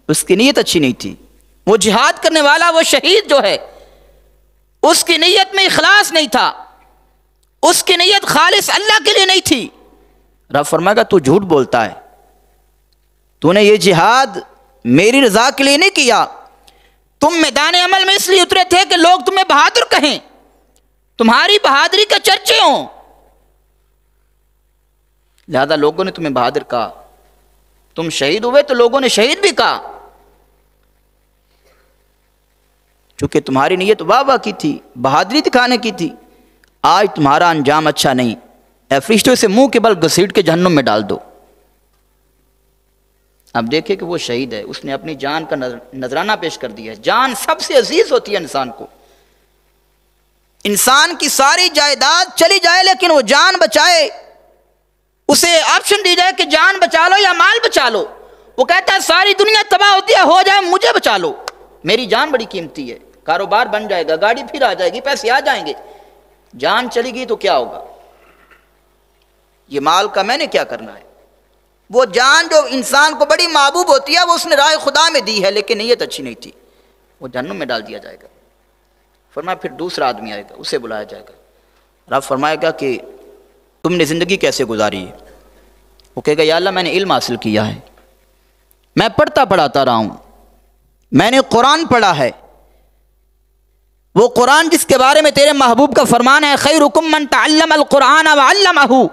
اس کی نیت اچھی نہیں تھی. وہ جہاد کرنے والا، وہ شہید جو ہے، اس کی نیت میں اخلاص نہیں تھا، اس کی نیت خالص اللہ کے لیے نہیں تھی. رب فرمائے گا تو جھوٹ بولتا ہے، تو نے یہ جہاد میری رضا کے لیے نہیں کیا، تم میدان عمل میں اس لیے اترے تھے کہ لوگ تمہیں بہادر کہیں، تمہاری بہادری کے چرچے ہوں، لہذا لوگوں نے تمہیں بہادر کہا. تم شہید ہوئے تو لوگوں نے شہید بھی کہا، چونکہ تمہاری نیت واہ واہ کی تھی، بہادری دکھانے کی تھی. آج تمہارا انجام اچھا نہیں، اے فرشتوں سے منہ کے بل گھسیٹ کے جہنم میں ڈال دو. اب دیکھیں کہ وہ شہید ہے، اس نے اپنی جان کا نذرانہ پیش کر دیا ہے. جان سب سے عزیز ہوتی ہے انسان کو. انسان کی ساری جائیداد چلی جائے لیکن وہ جان بچائے، اسے آپشن دی جائے کہ جان بچا لو یا مال بچا لو، وہ کہتا ہے ساری دنیا تباہ ہوتی ہے، ہو جائے مجھے بچا لو، میری جان بڑی قیمتی ہے. کاروبار بن جائے گا، گاڑی پھر آ جائے گی، پیسے آ جائیں گے، جان چلی گئی تو کیا ہوگا؟ یہ مال کا میں نے کیا کرنا ہے؟ وہ جان جو انسان کو بڑی محبوب ہوتی ہے، وہ اس نے راہ خدا میں دی ہے لیکن نیت اچھی نہیں تھی، وہ جہنم میں ڈال دیا جائے گا. فرمایا پھر دوسرا آدمی آئے گا، اسے بلایا جائے گا. رب فرمائے گا کہ تم نے زندگی کیسے گزاری ہے؟ وہ کہے گا یا اللہ میں نے علم حاصل کیا ہے، میں پڑھتا پڑھاتا رہا ہوں، میں نے قرآن پڑھا ہے، وہ قرآن جس کے بارے میں تیرے محبوب کا فرمان ہے خیرکم من تعلم القرآن وعلمہ،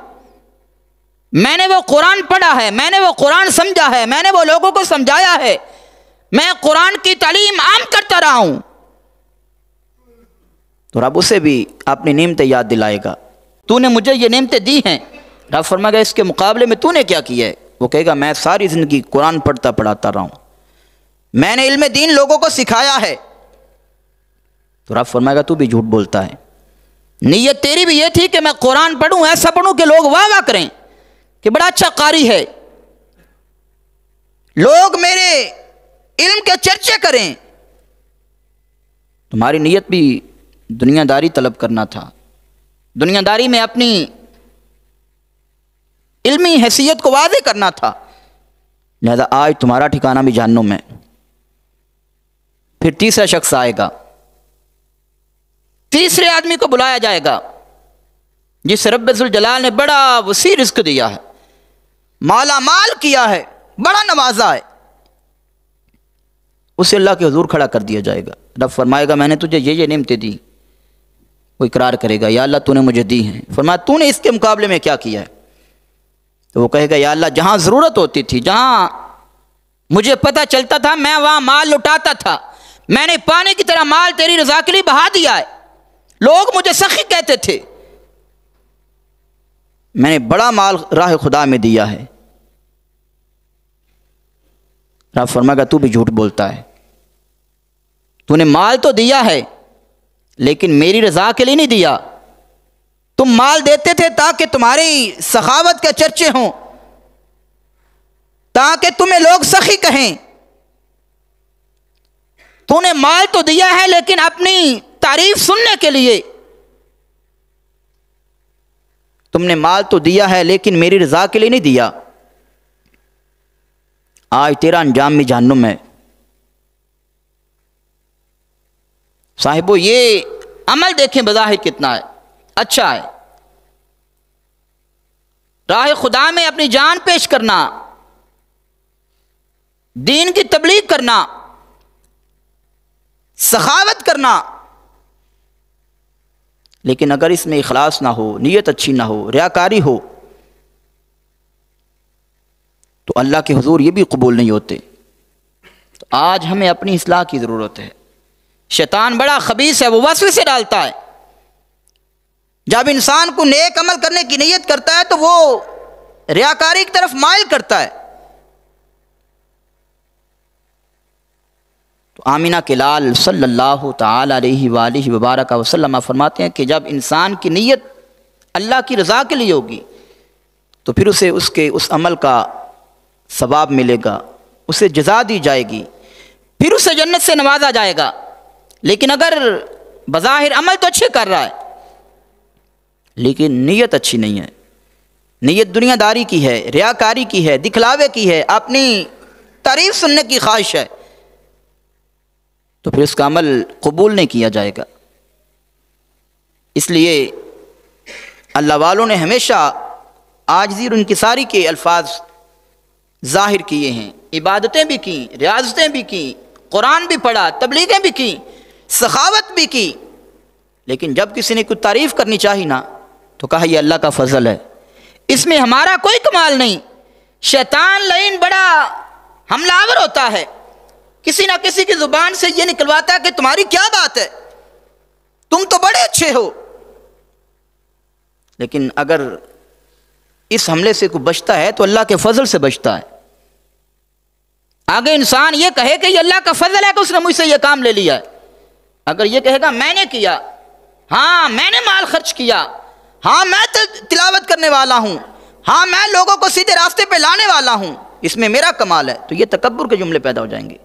میں نے وہ قرآن پڑھا ہے، میں نے وہ قرآن سمجھا ہے، میں نے وہ لوگوں کو سمجھایا ہے، میں قرآن کی تعلیم عام کرتا رہا ہوں. تو رب اسے بھی اپنی نعمتیں یاد دلائے گا، تو نے مجھے یہ نعمتیں دی ہیں. رب فرمائے گا اس کے مقابلے میں تو نے کیا کیا ہے؟ وہ کہے گا میں ساری زندگی قرآن پڑھتا پڑھاتا رہا ہوں، میں نے علم دین لوگوں کو سکھایا ہے. تو رب فرمائے گا تو بھی جھوٹ بولتا ہے، نیت تیری بھی یہ تھی کہ میں قرآن پڑھوں، ایسا پڑھوں کہ لوگ واہ واہ کریں کہ بڑا اچھا قاری ہے، لوگ میرے علم کے چرچے کریں. تمہاری نیت بھی دنیا داری طلب کرنا تھا، دنیا داری میں اپنی علمی حیثیت کو واضح کرنا تھا، لہذا آج تمہارا ٹھکانہ بھی جہنم ہے. پھر تیسرا شخص آئے گا، تیسرے آدمی کو بلایا جائے گا جس رب ذوالجلال نے بڑا وسیع رزق دیا ہے، مالا مال کیا ہے، بڑا نوازا ہے. اسے اللہ کے حضور کھڑا کر دیا جائے گا. رب فرمائے گا میں نے تجھے یہ نعمتیں دی. وہ اقرار کرے گا یا اللہ تو نے مجھے دی ہیں. فرمایا تو نے اس کے مقابلے میں کیا کیا ہے؟ تو وہ کہے گا یا اللہ جہاں ضرورت ہوتی تھی، جہاں مجھے پتہ چلتا تھا میں وہاں مال لٹاتا تھا، میں نے پانی کی طرح مال تیری رضا کے لیے بہا دیا ہے. لوگ مجھے سخی کہتے تھے، میں نے بڑا مال راہ خدا میں دیا ہے. رب فرمائے گا تو بھی جھوٹ بولتا ہے، تو نے مال تو دیا ہے لیکن میری رضا کے لیے نہیں دیا. تم مال دیتے تھے تاکہ تمہاری سخاوت کے چرچے ہوں، تاکہ تمہیں لوگ سخی کہیں. تو نے مال تو دیا ہے لیکن اپنی تعریف سننے کے لیے. تم نے مال تو دیا ہے لیکن میری رضا کے لیے نہیں دیا. آج تیرا انجام بھی جہنم ہے. صاحبو یہ عمل دیکھیں بظاہر کتنا ہے اچھا ہے، راہ خدا میں اپنی جان پیش کرنا، دین کی تبلیغ کرنا، سخاوت کرنا، لیکن اگر اس میں اخلاص نہ ہو، نیت اچھی نہ ہو، ریاکاری ہو تو اللہ کے حضور یہ بھی قبول نہیں ہوتے. تو آج ہمیں اپنی اصلاح کی ضرورت ہے. شیطان بڑا خبیث ہے، وہ وسوسے ڈالتا ہے. جب انسان کو نیک عمل کرنے کی نیت کرتا ہے تو وہ ریاکاری کی طرف مائل کرتا ہے. تو آمینہ کے لال صلی اللہ تعالی علیہ وآلہ وبارک وسلم فرماتے ہیں کہ جب انسان کی نیت اللہ کی رضا کے لیے ہوگی تو پھر اسے اس عمل کا ثواب ملے گا، اسے جزا دی جائے گی، پھر اسے جنت سے نوازا جائے گا. لیکن اگر بظاہر عمل تو اچھے کر رہا ہے لیکن نیت اچھی نہیں ہے، نیت دنیا داری کی ہے، ریاکاری کی ہے، دکھلاوے کی ہے، اپنی تعریف سننے کی خواہش ہے، تو پھر اس کا عمل قبول نہیں کیا جائے گا۔ اس لیے اللہ والوں نے ہمیشہ عاجزی اور انکساری کے الفاظ ظاہر کیے ہیں، عبادتیں بھی کیں، ریاضتیں بھی کیں، قرآن بھی پڑھا، تبلیغیں بھی کیں، سخاوت بھی کی، لیکن جب کسی نے کوئی تعریف کرنی چاہی نا تو کہا یہ اللہ کا فضل ہے، اس میں ہمارا کوئی کمال نہیں۔ شیطان لعین بڑا حملہ آور ہوتا ہے، کسی نہ کسی کی زبان سے یہ نکلواتا ہے کہ تمہاری کیا بات ہے، تم تو بڑے اچھے ہو، لیکن اگر اس حملے سے کوئی بچتا ہے تو اللہ کے فضل سے بچتا ہے۔ آگے انسان یہ کہے کہ یہ اللہ کا فضل ہے کہ اس نے مجھ سے یہ کام لے لیا ہے، اگر یہ کہے گا میں نے کیا، ہاں میں نے مال خرچ کیا، ہاں میں تلاوت کرنے والا ہوں، ہاں میں لوگوں کو سیدھے راستے پہ لانے والا ہوں، اس میں میرا کمال ہے، تو یہ تکبر کے جملے پیدا ہو جائیں گے،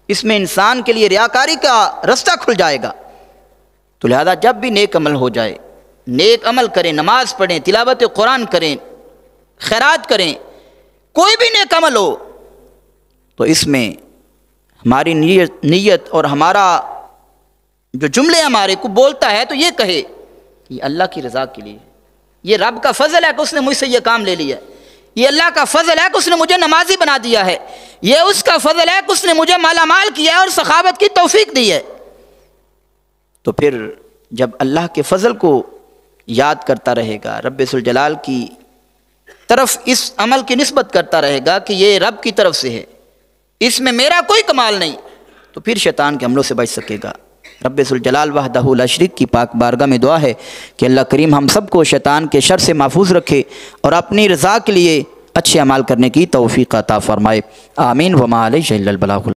اس میں انسان کے لیے ریاکاری کا رستہ کھل جائے گا۔ تو لہذا جب بھی نیک عمل ہو جائے، نیک عمل کریں، نماز پڑھیں، تلاوت قرآن کریں، خیرات کریں، کوئی بھی نیک عمل ہو تو اس میں ہماری نیت اور ہمارا جو جملے ہمارے کو بولتا ہے تو یہ کہے یہ اللہ کی رضا کے لیے، یہ رب کا فضل ہے کہ اس نے مجھ سے یہ کام لے لیا، یہ اللہ کا فضل ہے کہ اس نے مجھے نمازی بنا دیا ہے، یہ اس کا فضل ہے کہ اس نے مجھے مالا مال کیا ہے اور سخاوت کی توفیق دی ہے۔ تو پھر جب اللہ کے فضل کو یاد کرتا رہے گا، رب ذوالجلال کی طرف اس عمل کی نسبت کرتا رہے گا کہ یہ رب کی طرف سے ہے، اس میں میرا کوئی کمال نہیں، تو پھر شیطان کے حملوں سے بچ سکے گا۔ رب ذوالجلال وحدہ لا شریک کی پاک بارگاہ میں دعا ہے کہ اللہ کریم ہم سب کو شیطان کے شر سے محفوظ رکھے اور اپنی رضا کے لیے اچھے اعمال کرنے کی توفیق عطا فرمائے، آمین۔ وما علیہ الا البلاغ۔